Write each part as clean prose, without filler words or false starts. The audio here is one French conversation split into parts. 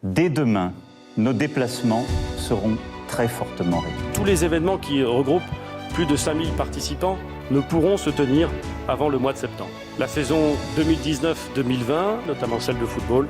Dès demain, nos déplacements seront très fortement réduits. Tous les événements qui regroupent plus de 5000 participants ne pourront se tenir avant le mois de septembre. La saison 2019-2020, notamment celle de football,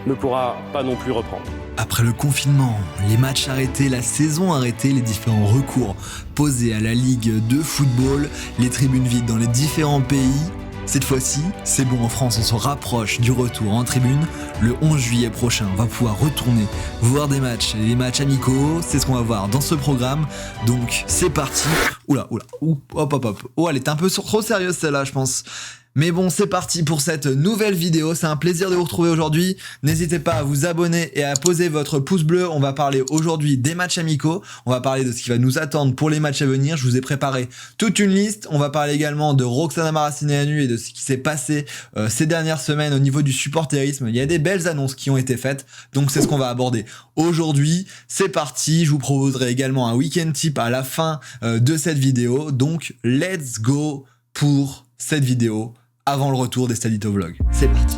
ne pourra pas non plus reprendre. Après le confinement, les matchs arrêtés, la saison arrêtée, les différents recours posés à la Ligue de football, les tribunes vides dans les différents pays, cette fois-ci, c'est bon, en France, on se rapproche du retour en tribune. Le 11 juillet prochain, on va pouvoir retourner voir des matchs, les matchs amicaux, c'est ce qu'on va voir dans ce programme. Donc c'est parti. Oula, hop. Oh, elle est un peu trop sérieuse celle-là, je pense. Mais bon, c'est parti pour cette nouvelle vidéo. C'est un plaisir de vous retrouver aujourd'hui. N'hésitez pas à vous abonner et à poser votre pouce bleu. On va parler aujourd'hui des matchs amicaux. On va parler de ce qui va nous attendre pour les matchs à venir. Je vous ai préparé toute une liste. On va parler également de Roxana Maracineanu et de ce qui s'est passé ces dernières semaines au niveau du supporterisme. Il y a des belles annonces qui ont été faites. Donc c'est ce qu'on va aborder aujourd'hui. C'est parti. Je vous proposerai également un week-end tip à la fin de cette vidéo. Donc let's go pour cette vidéo avant le retour des Stadito Vlog. C'est parti.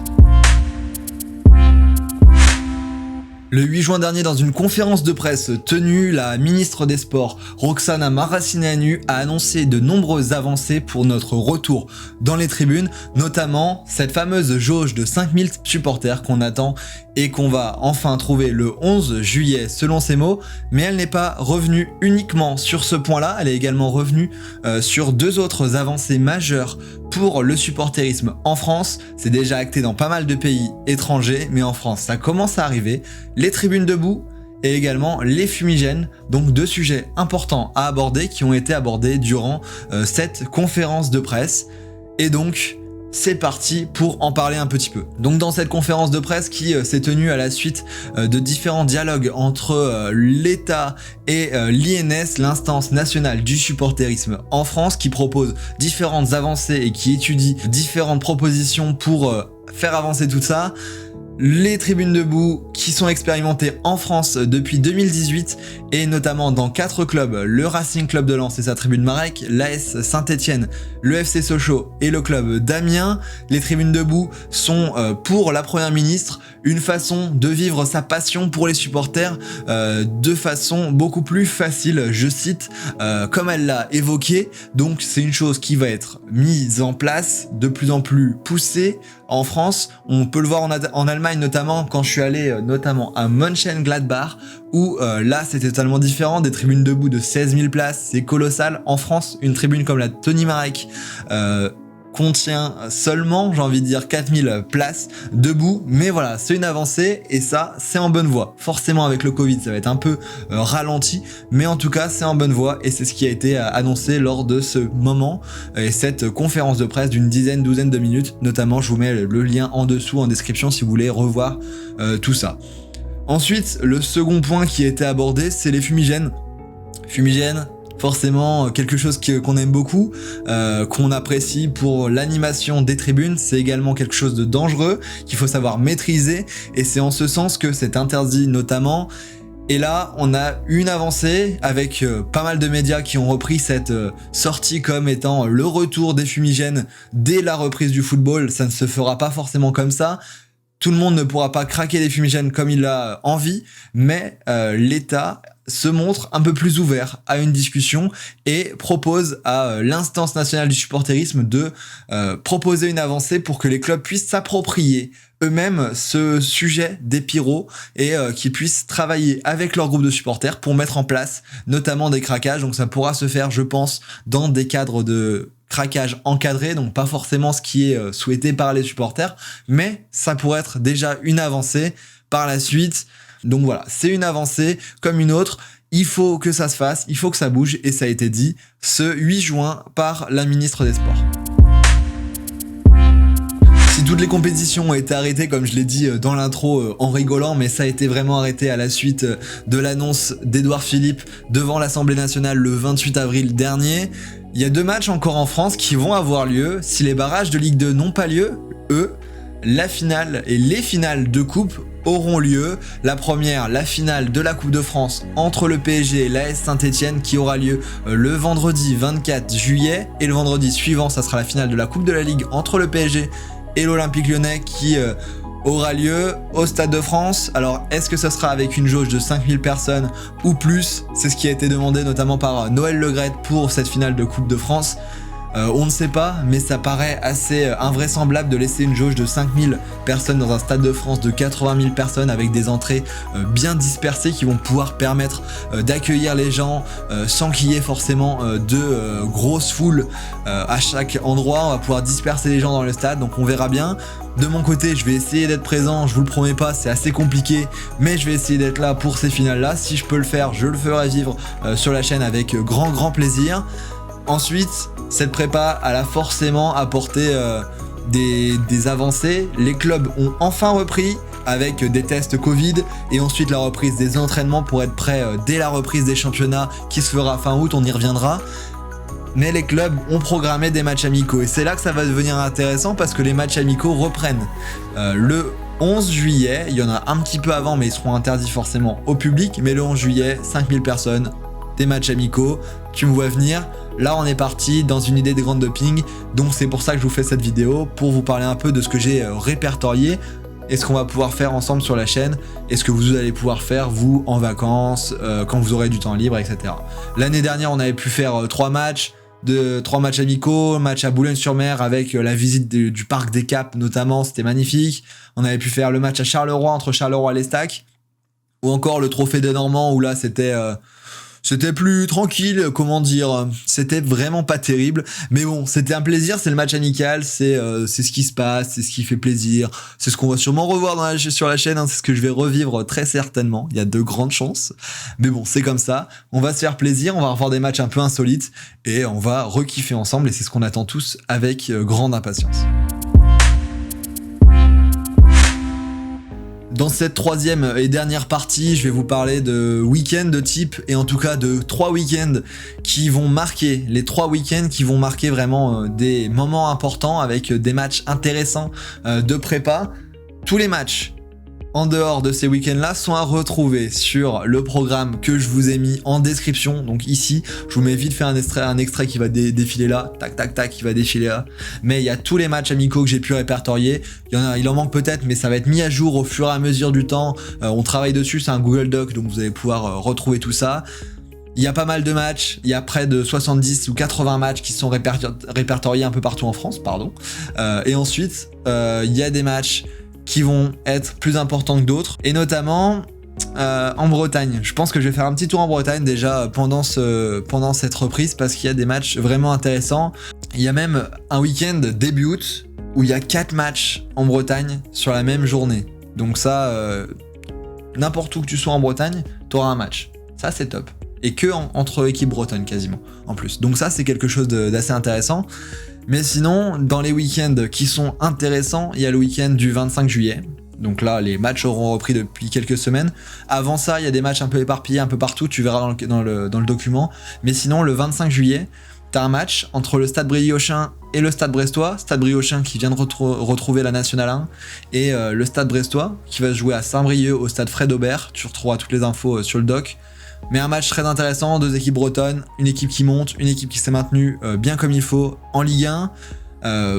Le 8 juin dernier, dans une conférence de presse tenue, la ministre des Sports, Roxana Maracineanu, a annoncé de nombreuses avancées pour notre retour dans les tribunes, notamment cette fameuse jauge de 5000 supporters qu'on attend et qu'on va enfin trouver le 11 juillet selon ses mots, mais elle n'est pas revenue uniquement sur ce point-là, elle est également revenue sur deux autres avancées majeures pour le supporterisme en France. C'est déjà acté dans pas mal de pays étrangers, mais en France ça commence à arriver. Les tribunes debout et également les fumigènes, donc deux sujets importants à aborder qui ont été abordés durant cette conférence de presse. Et donc c'est parti pour en parler un petit peu. Donc dans cette conférence de presse qui s'est tenue à la suite de différents dialogues entre l'État et l'INS, l'instance nationale du supporterisme en France, qui propose différentes avancées et qui étudie différentes propositions pour faire avancer tout ça. Les tribunes debout qui sont expérimentées en France depuis 2018 et notamment dans 4 clubs, le Racing Club de Lens et sa tribune Marek, l'AS Saint-Etienne, le FC Sochaux et le club d'Amiens. Les tribunes debout sont pour la première ministre une façon de vivre sa passion pour les supporters de façon beaucoup plus facile, je cite, comme elle l'a évoqué. Donc c'est une chose qui va être mise en place, de plus en plus poussée en France. On peut le voir en Allemagne notamment, quand je suis allé notamment à Mönchengladbach, où là c'était totalement différent, des tribunes debout de 16 000 places, c'est colossal. En France, une tribune comme la Tony Marek contient seulement, j'ai envie de dire, 4000 places debout, mais voilà, c'est une avancée et ça, c'est en bonne voie. Forcément, avec le Covid, ça va être un peu ralenti, mais en tout cas, c'est en bonne voie et c'est ce qui a été annoncé lors de ce moment et cette conférence de presse d'une douzaine de minutes. Notamment, je vous mets le lien en dessous en description si vous voulez revoir tout ça. Ensuite, le second point qui a été abordé, c'est les fumigènes. Fumigènes, forcément quelque chose qu'on aime beaucoup, qu'on apprécie pour l'animation des tribunes. C'est également quelque chose de dangereux qu'il faut savoir maîtriser et c'est en ce sens que c'est interdit notamment. Et là, on a une avancée avec pas mal de médias qui ont repris cette sortie comme étant le retour des fumigènes dès la reprise du football. Ça ne se fera pas forcément comme ça. Tout le monde ne pourra pas craquer des fumigènes comme il a envie, mais l'État se montre un peu plus ouvert à une discussion et propose à l'instance nationale du supporterisme de proposer une avancée pour que les clubs puissent s'approprier eux-mêmes ce sujet des pyros et qu'ils puissent travailler avec leur groupe de supporters pour mettre en place notamment des craquages. Donc ça pourra se faire, je pense, dans des cadres de craquage encadré, donc pas forcément ce qui est souhaité par les supporters, mais ça pourrait être déjà une avancée par la suite. Donc voilà, c'est une avancée comme une autre, il faut que ça se fasse, il faut que ça bouge et ça a été dit ce 8 juin par la ministre des Sports. Si toutes les compétitions ont été arrêtées, comme je l'ai dit dans l'intro en rigolant, mais ça a été vraiment arrêté à la suite de l'annonce d'Édouard Philippe devant l'Assemblée nationale le 28 avril dernier. Il y a 2 matchs encore en France qui vont avoir lieu. Si les barrages de Ligue 2 n'ont pas lieu, la finale et les finales de coupe auront lieu. La première, la finale de la Coupe de France entre le PSG et l'AS Saint-Etienne qui aura lieu le vendredi 24 juillet. Et le vendredi suivant, ça sera la finale de la Coupe de la Ligue entre le PSG et l'Olympique Lyonnais qui aura lieu au Stade de France. Alors, est-ce que ça sera avec une jauge de 5000 personnes ou plus? C'est ce qui a été demandé notamment par Noël Le Graët pour cette finale de Coupe de France. On ne sait pas, mais ça paraît assez invraisemblable de laisser une jauge de 5000 personnes dans un Stade de France de 80 000 personnes avec des entrées bien dispersées qui vont pouvoir permettre d'accueillir les gens sans qu'il y ait forcément de grosses foules à chaque endroit. On va pouvoir disperser les gens dans le stade, donc on verra bien. De mon côté, je vais essayer d'être présent, je vous le promets pas, c'est assez compliqué, mais je vais essayer d'être là pour ces finales-là. Si je peux le faire, je le ferai vivre sur la chaîne avec grand plaisir. Ensuite, cette prépa, elle a forcément apporté des avancées. Les clubs ont enfin repris avec des tests Covid et ensuite la reprise des entraînements pour être prêts dès la reprise des championnats qui se fera fin août, on y reviendra. Mais les clubs ont programmé des matchs amicaux et c'est là que ça va devenir intéressant parce que les matchs amicaux reprennent le 11 juillet. Il y en a un petit peu avant mais ils seront interdits forcément au public, mais le 11 juillet, 5000 personnes, des matchs amicaux, tu me vois venir. Là on est parti dans une idée de grand doping, donc c'est pour ça que je vous fais cette vidéo, pour vous parler un peu de ce que j'ai répertorié et ce qu'on va pouvoir faire ensemble sur la chaîne et ce que vous allez pouvoir faire vous en vacances, quand vous aurez du temps libre, etc. L'année dernière on avait pu faire 3 matchs amicaux, match à Boulogne-sur-Mer avec la visite du parc des Caps notamment, c'était magnifique. On avait pu faire le match à Charleroi entre Charleroi et l'Estac, ou encore le trophée des Normands où là c'était plus tranquille, comment dire, c'était vraiment pas terrible, mais bon, c'était un plaisir, c'est le match amical, c'est ce qui se passe, c'est ce qui fait plaisir, c'est ce qu'on va sûrement revoir sur la chaîne, c'est ce que je vais revivre très certainement, il y a de grandes chances, mais bon, c'est comme ça, on va se faire plaisir, on va revoir des matchs un peu insolites, et on va re-kiffer ensemble, et c'est ce qu'on attend tous avec grande impatience. Dans cette troisième et dernière partie, je vais vous parler de week-ends de type, et en tout cas de 3 week-ends qui vont marquer, les 3 week-ends qui vont marquer vraiment des moments importants avec des matchs intéressants de prépa. Tous les matchs en dehors de ces week-ends-là sont à retrouver sur le programme que je vous ai mis en description. Donc ici, je vous mets vite fait un extrait qui va défiler là, tac, qui va défiler là. Mais il y a tous les matchs amicaux que j'ai pu répertorier. Il en manque peut-être, mais ça va être mis à jour au fur et à mesure du temps. On travaille dessus, c'est un Google Doc, donc vous allez pouvoir retrouver tout ça. Il y a pas mal de matchs, il y a près de 70 ou 80 matchs qui sont répertoriés un peu partout en France, pardon. Et ensuite, il y a des matchs qui vont être plus importants que d'autres, et notamment en Bretagne. Je pense que je vais faire un petit tour en Bretagne déjà pendant cette reprise, parce qu'il y a des matchs vraiment intéressants. Il y a même un week-end début août où il y a 4 matchs en Bretagne sur la même journée. Donc ça, n'importe où que tu sois en Bretagne, tu auras un match. Ça c'est top. Et que entre équipes bretonnes quasiment, en plus. Donc ça c'est quelque chose d'assez intéressant. Mais sinon, dans les week-ends qui sont intéressants, il y a le week-end du 25 juillet. Donc là, les matchs auront repris depuis quelques semaines. Avant ça, il y a des matchs un peu éparpillés un peu partout, tu verras dans le document. Mais sinon, le 25 juillet, t'as un match entre le Stade Briochin et le Stade Brestois. Stade Briochin qui vient de retrouver la Nationale 1, et le Stade Brestois qui va se jouer à Saint-Brieuc au Stade Fred Aubert. Tu retrouveras toutes les infos sur le doc. Mais un match très intéressant, 2 équipes bretonnes, une équipe qui monte, une équipe qui s'est maintenue bien comme il faut en Ligue 1.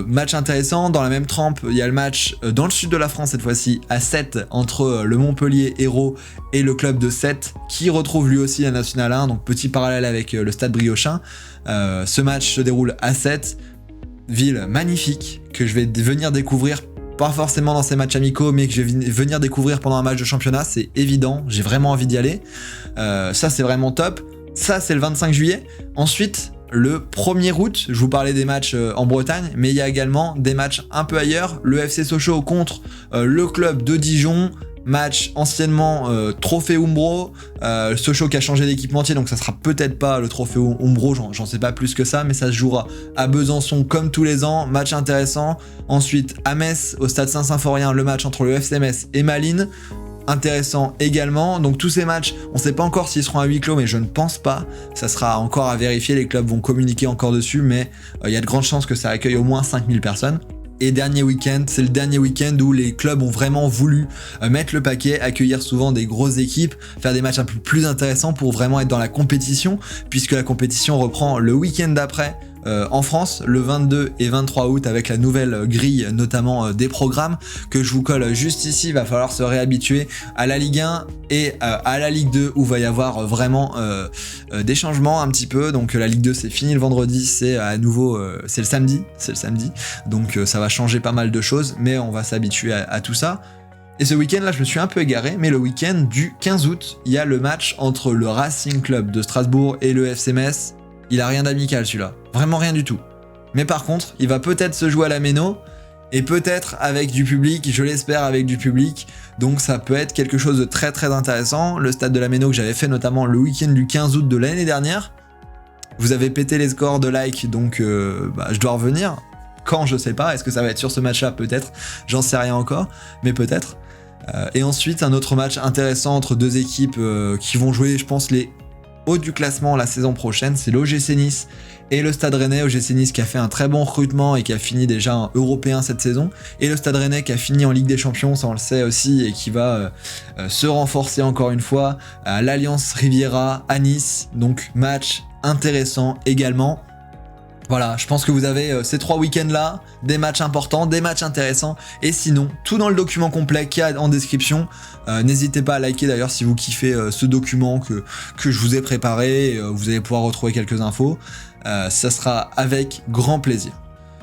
Match intéressant, dans la même trempe, il y a le match dans le sud de la France cette fois-ci, à 7, entre le Montpellier Hérault et le club de Sète, qui retrouve lui aussi la Nationale 1, donc petit parallèle avec le Stade Briochin. Ce match se déroule à 7, ville magnifique, que je vais venir découvrir, pas forcément dans ces matchs amicaux, mais que je vais venir découvrir pendant un match de championnat, c'est évident, j'ai vraiment envie d'y aller. Ça c'est vraiment top. Ça c'est le 25 juillet. Ensuite, le 1er août, je vous parlais des matchs en Bretagne, mais il y a également des matchs un peu ailleurs. Le FC Sochaux contre le club de Dijon. Match anciennement Trophée Umbro, Sochaux qui a changé d'équipementier, donc ça sera peut-être pas le Trophée Umbro, j'en sais pas plus que ça, mais ça se jouera à Besançon comme tous les ans, match intéressant. Ensuite à Metz, au stade Saint-Symphorien, le match entre le FC Metz et Malines, intéressant également. Donc tous ces matchs, on sait pas encore s'ils seront à huis clos, mais je ne pense pas, ça sera encore à vérifier, les clubs vont communiquer encore dessus, mais il y a de grandes chances que ça accueille au moins 5000 personnes. Et dernier week-end, c'est le dernier week-end où les clubs ont vraiment voulu mettre le paquet, accueillir souvent des grosses équipes, faire des matchs un peu plus intéressants pour vraiment être dans la compétition, puisque la compétition reprend le week-end d'après, en France le 22 et 23 août avec la nouvelle grille notamment des programmes que je vous colle juste ici. Il va falloir se réhabituer à la Ligue 1 et à la Ligue 2 où va y avoir vraiment des changements un petit peu. Donc la Ligue 2 c'est fini le vendredi, c'est à nouveau c'est le samedi, donc ça va changer pas mal de choses, mais on va s'habituer à tout ça. Et ce week-end là je me suis un peu égaré, mais le week-end du 15 août il y a le match entre le Racing Club de Strasbourg et le FC Metz. Il a rien d'amical celui-là, vraiment rien du tout. Mais par contre il va peut-être se jouer à la Méno, et peut-être avec du public, je l'espère avec du public, donc ça peut être quelque chose de très très intéressant. Le stade de la Méno que j'avais fait notamment le week-end du 15 août de l'année dernière, vous avez pété les scores de likes, donc je dois revenir. Quand, je sais pas, est-ce que ça va être sur ce match-là? Peut-être, j'en sais rien encore, mais peut-être. Et ensuite un autre match intéressant entre deux équipes qui vont jouer, je pense, les hauts du classement la saison prochaine, c'est l'OGC Nice et le Stade Rennais. OGC Nice qui a fait un très bon recrutement et qui a fini déjà un européen cette saison, et le Stade Rennais qui a fini en Ligue des Champions, ça on le sait aussi, et qui va se renforcer encore une fois à l'Alliance Riviera à Nice, donc match intéressant également. Voilà, je pense que vous avez ces 3 week-ends là, des matchs importants, des matchs intéressants, et sinon, tout dans le document complet qu'il y a en description. N'hésitez pas à liker d'ailleurs si vous kiffez ce document que je vous ai préparé, vous allez pouvoir retrouver quelques infos, ça sera avec grand plaisir.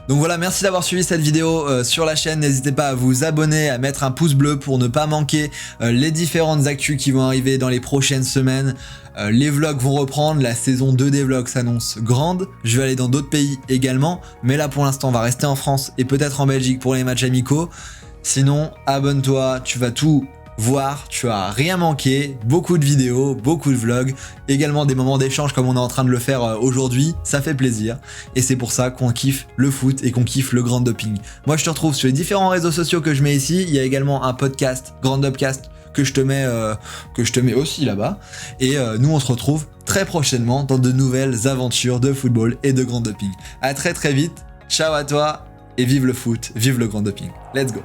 Donc voilà, merci d'avoir suivi cette vidéo sur la chaîne, n'hésitez pas à vous abonner, à mettre un pouce bleu pour ne pas manquer les différentes actus qui vont arriver dans les prochaines semaines. Les vlogs vont reprendre, la saison 2 des vlogs s'annonce grande, je vais aller dans d'autres pays également, mais là pour l'instant on va rester en France et peut-être en Belgique pour les matchs amicaux. Sinon, abonne-toi, tu vas tout voir, tu vas rien manquer, beaucoup de vidéos, beaucoup de vlogs, également des moments d'échange comme on est en train de le faire aujourd'hui, ça fait plaisir, et c'est pour ça qu'on kiffe le foot et qu'on kiffe le Grand Doping. Moi je te retrouve sur les différents réseaux sociaux que je mets ici, il y a également un podcast, Grand Dopcast, que je te mets aussi là-bas, et nous on se retrouve très prochainement dans de nouvelles aventures de football et de Grand Doping. À très vite, ciao à toi, et vive le foot, vive le Grand Doping, let's go.